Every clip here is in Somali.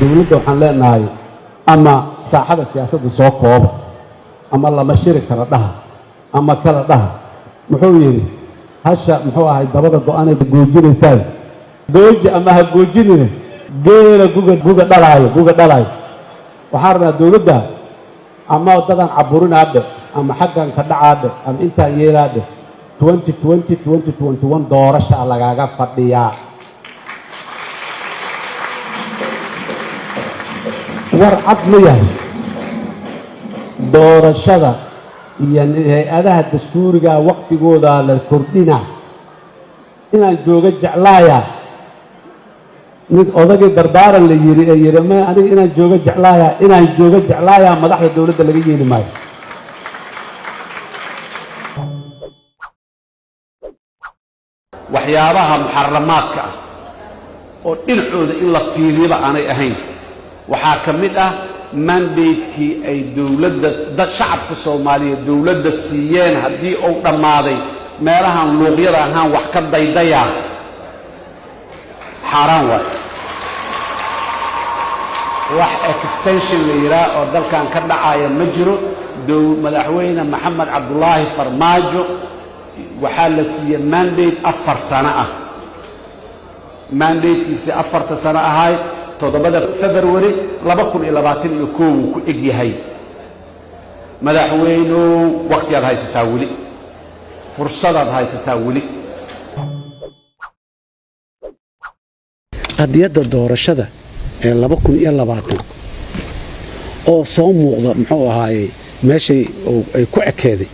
dawladda waxaan leenahay ama saaxada siyaasadda soo kooba ama lama shiri kala dhaha ama kala dhaha muxuu yiri hasha muxuu ahay dabada go'aanay goojinaysaa gooji ama ha goojinina geela guga dhalaayo waxaan rabaa dawladda ama wadadan caburinaade ama xaggan ka dhacaade ama intaan yeelaade 2021 doorasho lagaaga fadhiyaa war cad ma yahay doorashada iyo hay'adaha dastuuriga waqtigooda la kordhina inaan jooga jeclaaya mid odagii dardaaran la yiri ma aniga inaan jooga jeclaaya madaxda dawladda laga yeeli maayo waxyaabaha muxarramaadka ah oo dhinacooda in la fiiriyo aanay ahayn waxaa ka mid ah mandate-kii ay dawladda shacabka Soomaaliyeed dawladda siiyeen haddii uu dhammaaday meelahan luuqyada ahaan wax ka daydaya xaraan waay wax extension la yiraa oo dalkan ka dhacaya ma jiro madaxweyne Maxamed Cabdullaahi Farmaajo waxaa la siiyey mandate 4 sano ah mandate-kiisa 4 sano ahay 7 February 2021 ku eg yahay madaxweynuhu waqtiyaad haysataa weli fursadaad haysataa weli qadiyadda doorashada ee 2020 oo soo muuqda muxuu ahaayay meeshay ay ku ekeeday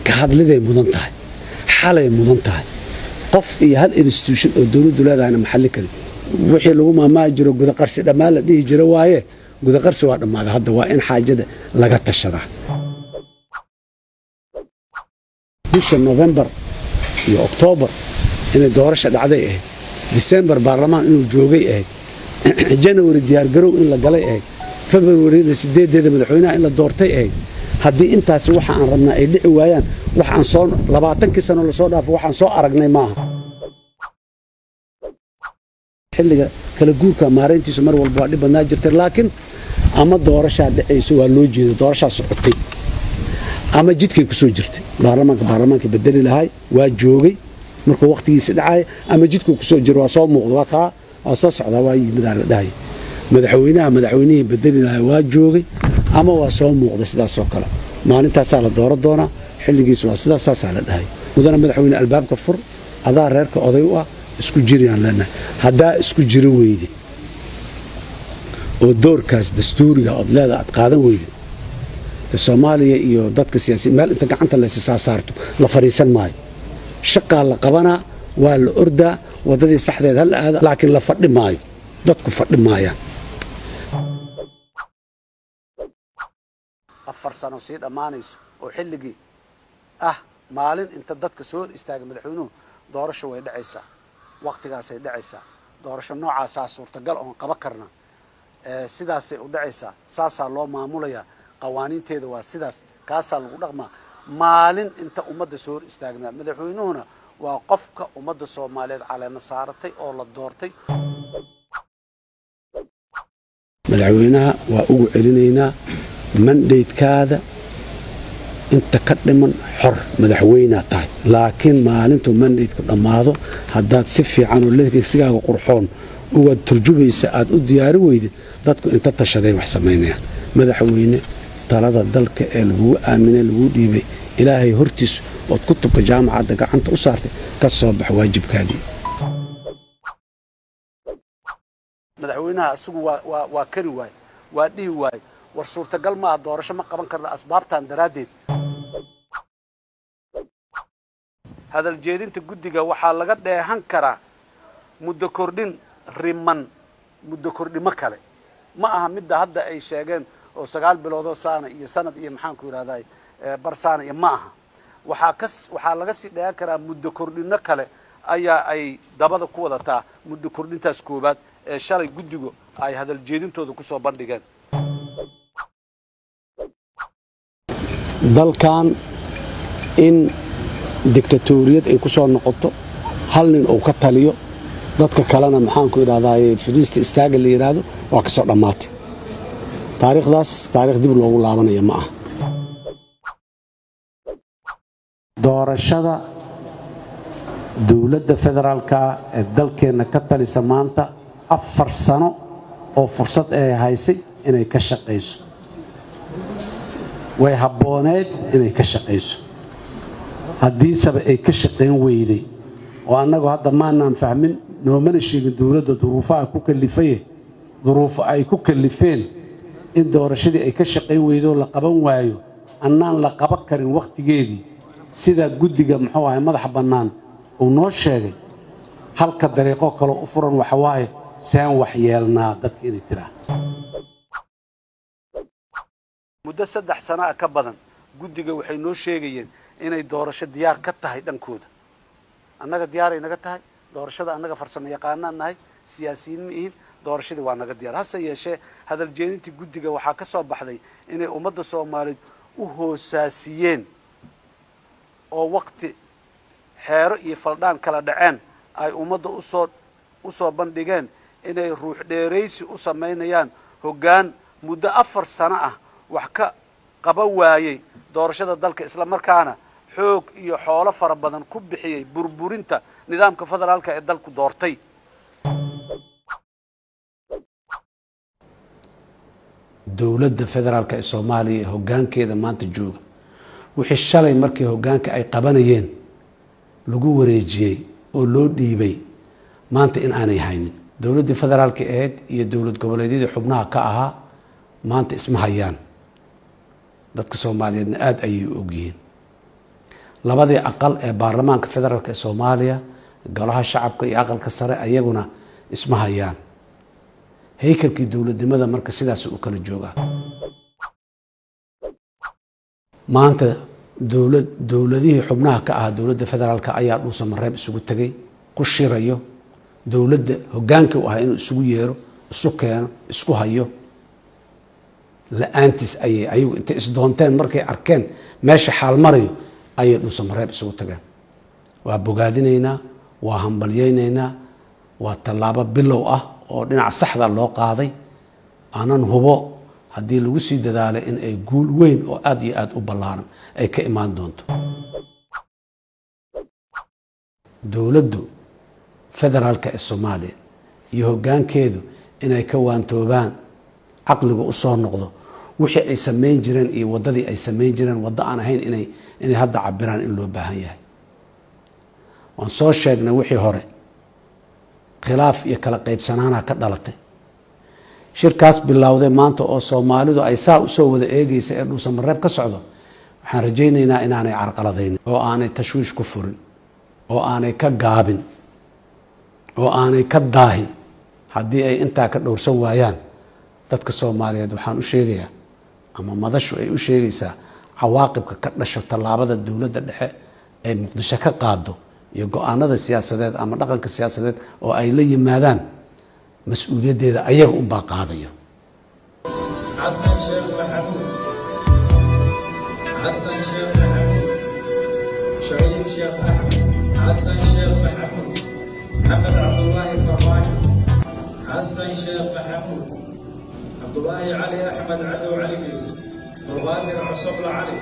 ka hadliday mudan tahay xalay mudan tahay qof iyo hal institution oo dawladdu leedahay maxalli kale wixii lagu maamaa jiro guda qarsi dhammaan la dhihi jiro waaye guda qarsi waa dhammaaday hadda waa in xaajada laga tashadaa bisha November iyo October inay doorasho dhacday ahayd December baarlamaan inuu joogay ahayd January diyaar garow in la galay ahayd February 8 madaxweynaha in la doortay ahayd haddii intaas waxa aan rabnaa ay dhici waayaan waxaan soo 20 sano la soo dhaafo waxaan soo aragnay maaha xilliga kala guurka maareyntiisu mar walba waa dhib badnaa jirtay laakiin ama doorashaa dhacayso waa loo jeedo doorashaa socotay ama jidkay ku soo jirtay baarlamaanka bedeli lahay waa joogay markuu waqtigiisa dhacay ama jidku ku soo jiro waa soo muuqdo waa soo socda waa yimid la dhahay madaxweynihii bedeli lahay waa joogay ama waa soo muuqdo sidaas oo kale maalintaas la dooran doona xilligiisa waa sidaas la dhahay mudana madaxweyne albaabka fur adaa reerka oday u ah isku jiriyaan lana hadaa isku jiro weydid oo doorkaas dastuuriga oo leeda aad qaadan weydid Soomaaliya iyo dadka siyaasiyiin meel inta gacanta la saarto la fariisan maayo shaqa la qabana waa la orda wadadii saxdeed hal aad laakiin la fadhi maayo dadku fadhi maayaan 4 sano sii dhamaanayso oo xilligii maalin inta dadka soo istaagay madaxweynuhu doorasho way dhacaysaa waqtigaas ay dhacaysaa doorasho noocaas suurtagal oo qaban karna sidaas ay u dhacaysaa saasa loo maamulaya qawaaniinteeda waa sidaas kaasa lagu dhaqmaa maalin inta ummadda soo istaagna madaxweynuhuna waa qofka ummadda Soomaaliyeed caleema saaratay oo la doortay madaxweynaha waa ugu celinaynaa mandate-kaada inta ka dhiman xor madaxweynaha tahay laakiin maalintu mandate-ka dhamaado haddaad si fiican oo leegsigaaga qurxoon uga turjubaysa aad u diyaari weydid dadku inta tashaday wax sameynayaan madaxweyne talada dalka ee lagu aaminay lagu dhiibay ilaahay hortiis oo kutubka jaamacadda gacanta u saartay ka soo bax waajibkaadii madaxweynaha asugu waa kari waay waa dhihi waay war suurtagal ma doorasho ma qaban karna asbaabtan daraadeed hadal jeedinta guddiga waxaa laga dheehan karaa muddo kordhin riman muddo kordhimo kale ma aha midda hadda ay sheegeen oo 9 bilood oo saana iyo sanad iyo maxaan ku yiraahdaa barsaana iyo ma aha waxaa laga sii dheehan karaa muddo kordhino kale ayaa ay dabada ku wadataa muddo kordhintaas koobaad ee shalay guddigu ay hadal jeedintooda ku soo bandhigeen dalkan in dictatoriyad ay ku soo noqoto hal nin oo ka taliyo dadka kalena maxaan ku idhahdaa firiista istaaga la yiraahdo waa ka soo dhamaatay taariikhdaas taariikh dib loogu laabanaya ma aha doorashada dawladda federaalka ee dalkeena ka talisa maanta 4 sano oo fursad ay haysay inay ka shaqeyso way habooneed inay ka shaqeyso haddii sabab ay ka shaqeyn weyday oo annagu hadda maanaan fahmin noomana sheegin dawladda duruufaha ku kalifay duruuf ay ku kalifeen in doorashadii ay ka shaqeyn weydo la qaban waayo annaan la qaban karin waqtigeedii sida guddiga muxuu ahay madax bannaan uu noo sheegay halka dariiqo kale u furan waxa waaye saan wax yeelnaa dadka inay tiraa muddo 3 sano ka badan guddiga waxay noo sheegayeen inay doorasho diyaar ka tahay dhankooda annaga diyaar ay naga tahay doorashada annaga farsamo yaqaanaan nahay siyaasiyiin ma ihin doorashadii waa naga diyaar hase yeeshee hadal jeedintii guddiga waxaa ka soo baxday inay ummadda Soomaaliyeed u hoosaasiyeen oo waqti xeero iyo faldaan kala dhaceen ay ummadda u soo bandhigeen inay ruux dheeraysi u sameynayaan hoggaan muddo 4 sano ah wax ka qaban waayay doorashada dalka isla markaana xoog iyo xoolo fara badan ku bixiyay burburinta nidaamka federaalka ee dalku doortay dawladda federaalka ee Soomaaliya hoggaankeeda maanta jooga wixii shalay markii hoggaanka ay qabanayeen lagu wareejiyay oo loo dhiibay maanta in aanay haynin dawladda federaalka ahayd iyo dawlad goboleedyada xubnaha ka ahaa maanta isma hayaan dadka Soomaaliyeedna aad ayay u ogyihiin labadii aqal ee baarlamaanka federaalka ee Soomaaliya golaha shacabka iyo aqalka sare ayaguna isma hayaan haykalkii dawladnimada marka sidaas uu kala joogaa maanta dawladihii xubnaha ka ah dawladda federaalka ayaa dhuusamareeb isugu tagay ku shirayo dawladda hoggaanka u ah inuu isugu yeero isu keeno isku hayo la'aantiis ayay ayagu intay isdoonteen markay arkeen meesha xaal marayo ayay dhuusamareeb isugu tageen waa bogaadinaynaa waa hambalyaynaynaa waa tallaabo bilow ah oo dhinaca saxda loo qaaday aanan hubo haddii lagu sii dadaalay in ay guul weyn oo aad iyo aad u ballaaran ay ka imaan doonto dawladdu federaalka ee Soomaaliya iyo hoggaankeedu inay ka waantoobaan caqliga u soo noqdo wixii ay sameyn jireen iyo wadadii ay sameyn jireen wada aan ahayn inay hadda cabiraan in loo baahan yahay waan soo sheegnay wixii hore khilaaf iyo kala qaybsanaana ka dhalatay shirkaas bilowday maanta oo Soomaalidu ay saa u soo wada eegaysa ee dhuusamareeb ka socdo waxaan rajaynaynaa inaanay carqaladayn oo aanay tashwiish ku furin oo aanay ka gaabin oo aanay ka daahin haddii ay intaa ka dhowrsan waayaan dadka Soomaaliyeed waxaan u sheegayaa ama madashu ay u sheegaysaa cawaaqibka ka dhasho tallaabada dawladda dhexe ay Muqdisho ka qaado iyo go'aanada siyaasadeed ama dhaqanka siyaasadeed oo ay la yimaadaan mas'uuliyaddeeda ayaga u baa qaadayo حسن شيخ محمود حسن شيخ محمود شريف شيخ أحمد حسن شيخ محمود محمد عبد الله فرماني حسن شيخ محمود عبد الله علي أحمد عدو علي قيس مغامر عصب علي